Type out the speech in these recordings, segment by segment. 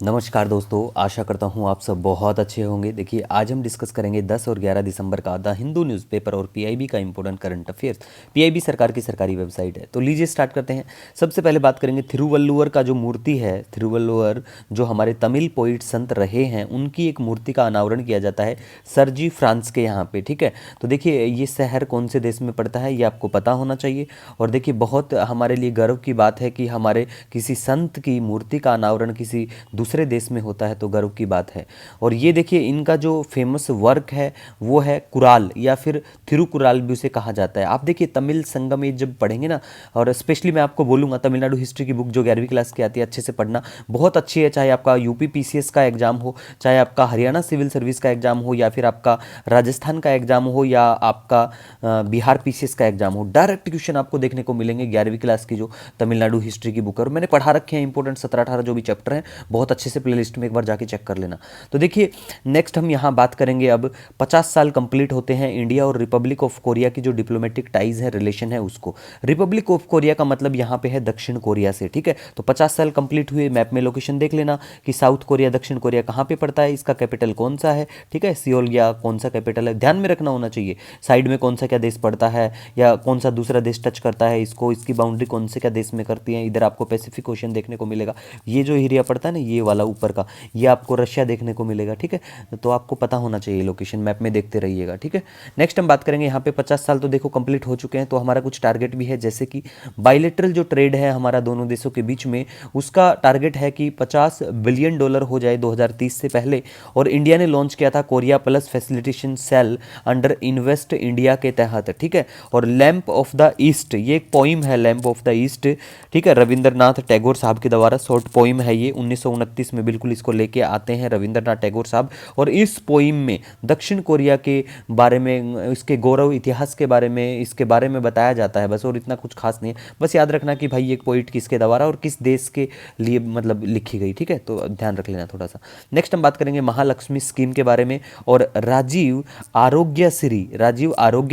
नमस्कार दोस्तों, आशा करता हूँ आप सब बहुत अच्छे होंगे। देखिए, आज हम डिस्कस करेंगे 10 और 11 दिसंबर का द हिंदू न्यूज़पेपर और पीआईबी का इंपॉर्टेंट करंट अफेयर्स। पीआईबी सरकार की सरकारी वेबसाइट है। तो लीजिए स्टार्ट करते हैं। सबसे पहले बात करेंगे थिरुवल्लुवर का जो मूर्ति है। थिरुवल्लुवर जो हमारे तमिल पोइट संत रहे हैं, उनकी एक मूर्ति का अनावरण किया जाता है सरजी फ्रांस के यहाँ पे। ठीक है, तो देखिए ये शहर कौन से देश में पड़ता है ये आपको पता होना चाहिए। और देखिए बहुत हमारे लिए गर्व की बात है कि हमारे किसी संत की मूर्ति का अनावरण किसी दूसरे देश में होता है, तो गर्व की बात है। और ये देखिए इनका जो फेमस वर्क है वो है कुराल या फिर थिरुकुराल भी उसे कहा जाता है। आप देखिए तमिल संगम ये जब पढ़ेंगे ना, और स्पेशली मैं आपको बोलूँगा तमिलनाडु हिस्ट्री की बुक जो 11वीं क्लास की आती है अच्छे से पढ़ना, बहुत अच्छी है। चाहे आपका यूपी पीसीएस का एग्जाम हो, चाहे आपका हरियाणा सिविल सर्विस का एग्जाम हो, या फिर आपका राजस्थान का एग्जाम हो, या आपका बिहार पीसीएस का एग्जाम हो, डायरेक्ट क्वेश्चन आपको देखने को मिलेंगे 11वीं क्लास की जो तमिलनाडु हिस्ट्री की बुक है। और मैंने पढ़ा रखे हैं इंपॉर्टेंट 17-18 जो भी चैप्टर हैं, बहुत अच्छे से प्लेलिस्ट में एक बार जाके चेक कर लेना। तो देखिए नेक्स्ट हम यहाँ बात करेंगे अब 50 साल कंप्लीट होते हैं इंडिया और रिपब्लिक ऑफ कोरिया की जो डिप्लोमेटिक टाइज है, रिलेशन है उसको। रिपब्लिक ऑफ कोरिया का मतलब यहाँ पे है दक्षिण कोरिया से। ठीक है, तो 50 साल कंप्लीट हुए, मैप में लोकेशन देख लेना कि साउथ कोरिया दक्षिण कोरिया कहाँ पे पड़ता है, इसका कैपिटल कौन सा है। ठीक है, सियोल या कौन सा कैपिटल है ध्यान में रखना होना चाहिए। साइड में कौन सा क्या देश पड़ता है, या कौन सा दूसरा देश टच करता है इसको, इसकी बाउंड्री कौन से क्या देश में करती है। इधर आपको पैसिफिक ओशन देखने को मिलेगा। ये जो एरिया पड़ता है ना, ये वाला ऊपर का, ये आपको रशिया देखने को मिलेगा। ठीक है, तो आपको पता होना चाहिए, लोकेशन मैप में देखते रहिएगा। ठीक है, नेक्स्ट हम बात करेंगे यहाँ पे 50 साल तो देखो कंप्लीट हो चुके हैं, तो हमारा कुछ टारगेट भी है, जैसे कि बायलेटरल जो ट्रेड है हमारा दोनों देशों के बीच में, उसका टारगेट है कि $50 बिलियन हो जाए 2030 से पहले। और इंडिया ने लॉन्च किया था Korea plus facilitation cell under invest India के तहत। ठीक है, और लैंप ऑफ द ईस्ट, ये एक पोइम है लैंप ऑफ द ईस्ट। ठीक है, रविंद्रनाथ टैगोर साहब के द्वारा शॉर्ट पोइम है ये, 1929 में बिल्कुल इसको लेके आते हैं रविंद्रनाथ टैगोर साहब। और इस पोइम में दक्षिण कोरिया के बारे में, इसके गौरव इतिहास के बारे में, इसके बारे में बताया जाता है बस, और इतना कुछ खास नहीं है। बस याद रखना कि भाई एक पोइट किसके द्वारा और किस देश के लिए मतलब लिखी गई। ठीक है, तो ध्यान रख लेना थोड़ा सा। नेक्स्ट हम बात करेंगे महालक्ष्मी स्कीम के बारे में और राजीव आरोग्य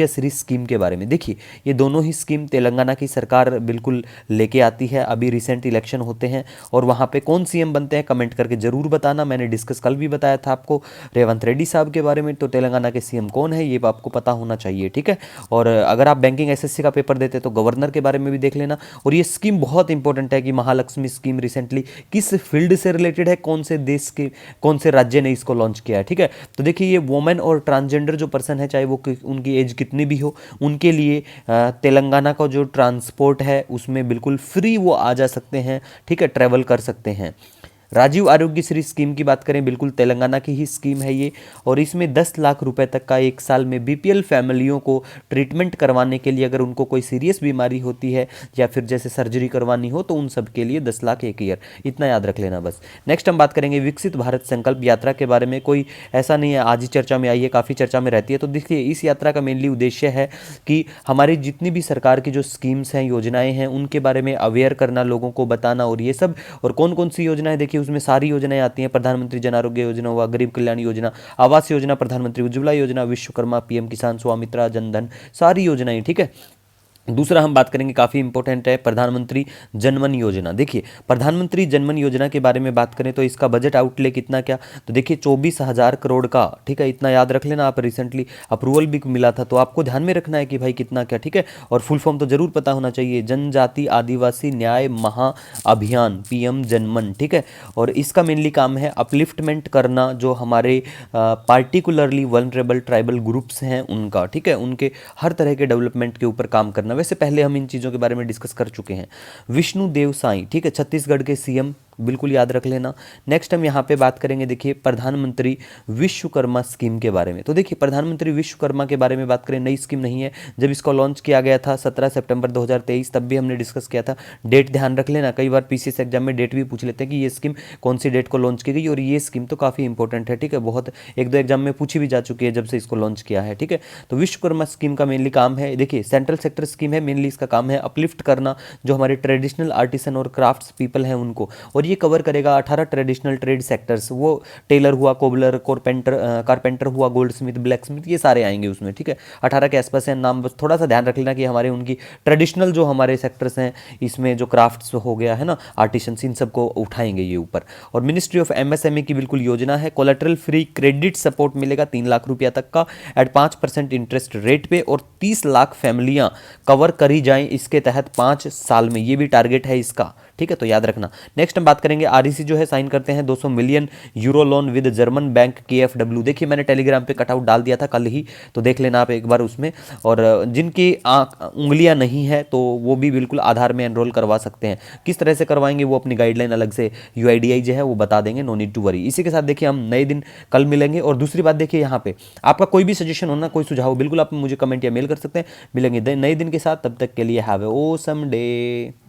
श्री स्कीम के बारे में। देखिए ये दोनों ही स्कीम तेलंगाना की सरकार बिल्कुल लेके आती है। अभी रिसेंट इलेक्शन होते हैं और वहाँ पे कौन सीएम बनते हैं कमेंट करके जरूर बताना। मैंने डिस्कस कल भी बताया था आपको रेवंत रेड्डी साहब के बारे में, तो तेलंगाना के सीएम कौन है ये आपको पता होना चाहिए। ठीक है, और अगर आप बैंकिंग एसएससी का पेपर देते तो गवर्नर के बारे में भी देख लेना। और ये स्कीम बहुत इंपॉर्टेंट है कि महालक्ष्मी स्कीम रिसेंटली किस फील्ड से रिलेटेड है, कौन से देश के कौन से राज्य ने इसको लॉन्च किया है। ठीक है, तो देखिए ये वुमेन और ट्रांसजेंडर जो पर्सन है, चाहे वो उनकी एज कितनी भी हो, उनके लिए तेलंगाना का जो ट्रांसपोर्ट है उसमें बिल्कुल फ्री वो आ जा सकते हैं। ठीक है, ट्रैवल कर सकते हैं। राजीव आरोग्य श्री स्कीम की बात करें, बिल्कुल तेलंगाना की ही स्कीम है ये, और इसमें 10 लाख रुपए तक का एक साल में बीपीएल फैमिलियों को ट्रीटमेंट करवाने के लिए, अगर उनको कोई सीरियस बीमारी होती है या फिर जैसे सर्जरी करवानी हो, तो उन सब के लिए 10 लाख एक ईयर, इतना याद रख लेना बस। नेक्स्ट हम बात करेंगे विकसित भारत संकल्प यात्रा के बारे में। कोई ऐसा नहीं है आज ही चर्चा में आई है, काफ़ी चर्चा में रहती है। तो देखिए इस यात्रा का मेनली उद्देश्य है कि हमारी जितनी भी सरकार की जो स्कीम्स हैं, योजनाएं हैं, उनके बारे में अवेयर करना, लोगों को बताना, और ये सब। और कौन कौन सी योजनाएं, देखिए उसमें सारी योजनाएं आती हैं। प्रधानमंत्री जन आरोग्य योजना हुआ, गरीब कल्याण योजना, आवास योजना, प्रधानमंत्री उज्ज्वला योजना, विश्वकर्मा, पीएम किसान, स्वामित्रा, जनधन, सारी योजनाएं। ठीक है, दूसरा हम बात करेंगे काफ़ी इंपॉर्टेंट है प्रधानमंत्री जनमन योजना। देखिए प्रधानमंत्री जनमन योजना के बारे में बात करें तो इसका बजट आउटले कितना क्या, तो देखिए 24,000 करोड़ का। ठीक है, इतना याद रख लेना। आप रिसेंटली अप्रूवल भी मिला था, तो आपको ध्यान में रखना है कि भाई कितना क्या। ठीक है, और फुल फॉर्म तो जरूर पता होना चाहिए, जनजाति आदिवासी न्याय महा अभियान, पीएम जनमन। ठीक है, और इसका मेनली काम है अपलिफ्टमेंट करना जो हमारे पार्टिकुलरली वल्नरेबल ट्राइबल ग्रुप्स हैं उनका। ठीक है, उनके हर तरह के डेवलपमेंट के ऊपर काम करना। वैसे पहले हम इन चीज़ों के बारे में डिस्कस कर चुके हैं। विष्णु देव साई, ठीक है, छत्तीसगढ़ के सीएम, बिल्कुल याद रख लेना। नेक्स्ट हम यहाँ पे बात करेंगे, देखिए प्रधानमंत्री विश्वकर्मा स्कीम के बारे में। तो देखिए प्रधानमंत्री विश्वकर्मा के बारे में बात करें, नई स्कीम नहीं है। जब इसको लॉन्च किया गया था 17 सितंबर 2023, तब भी हमने डिस्कस किया था। डेट ध्यान रख लेना, कई बार पीसीएस एग्जाम में डेट भी पूछ लेते हैं कि ये स्कीम कौन सी डेट को लॉन्च की गई, और ये स्कीम तो काफ़ी इंपॉर्टेंट है। ठीक है, बहुत एक दो एग्जाम में पूछी भी जा चुकी है जब से इसको लॉन्च किया है। ठीक है, तो विश्वकर्मा स्कीम का मेनली काम है, देखिए सेंट्रल सेक्टर स्कीम है, मेनली इसका काम है अपलिफ्ट करना जो हमारे ट्रेडिशनल आर्टिसन और क्राफ्ट्स पीपल हैं उनको। और ये कवर करेगा 18 ट्रेडिशनल ट्रेड सेक्टर्स, वो टेलर हुआ, कोबलर, कारपेंटर हुआ, गोल्ड स्मिथ, ब्लैक स्मिथ, ये सारे आएंगे उसमें, ठीक है। 18 के आसपास है नाम, बस थोड़ा सा ध्यान रख लेना कि हमारे उनकी ट्रेडिशनल जो हमारे सेक्टर्स हैं, इसमें जो क्राफ्ट्स हो गया है ना, आर्टिशंस, इन सबको उठाएंगे ये ऊपर। और मिनिस्ट्री ऑफ एमएसएमई की बिल्कुल योजना है, कोलेटरल फ्री क्रेडिट सपोर्ट मिलेगा 3 लाख रुपया तक का एट 5% इंटरेस्ट रेट पे, और 30 लाख फैमिलियां कवर करी जाएं इसके तहत 5 साल में, ये भी टारगेट है इसका, ठीक है, तो याद रखना। नेक्स्ट हम बात करेंगे, आरईसी जो है साइन करते हैं 200 million euro loan with German bank केएफडब्ल्यू। देखिए मैंने टेलीग्राम पे कटआउट डाल दिया था कल ही, तो देख लेना आप एक बार उसमें। और जिनकी उंगलियां नहीं है तो वो भी बिल्कुल आधार में एनरोल करवा सकते हैं। किस तरह से करवाएंगे वो अपनी गाइडलाइन अलग से यूआईडीआई जो है वो बता देंगे, नो नीड टू वरी। इसी के साथ देखिए हम नए दिन कल मिलेंगे। और दूसरी बात देखिए, यहाँ पे आपका कोई भी सजेशन हो ना, कोई सुझाव, बिल्कुल आप मुझे कमेंट या मेल कर सकते हैं। मिलेंगे नए दिन के साथ, तब तक के लिए हैव ए ऑसम डे।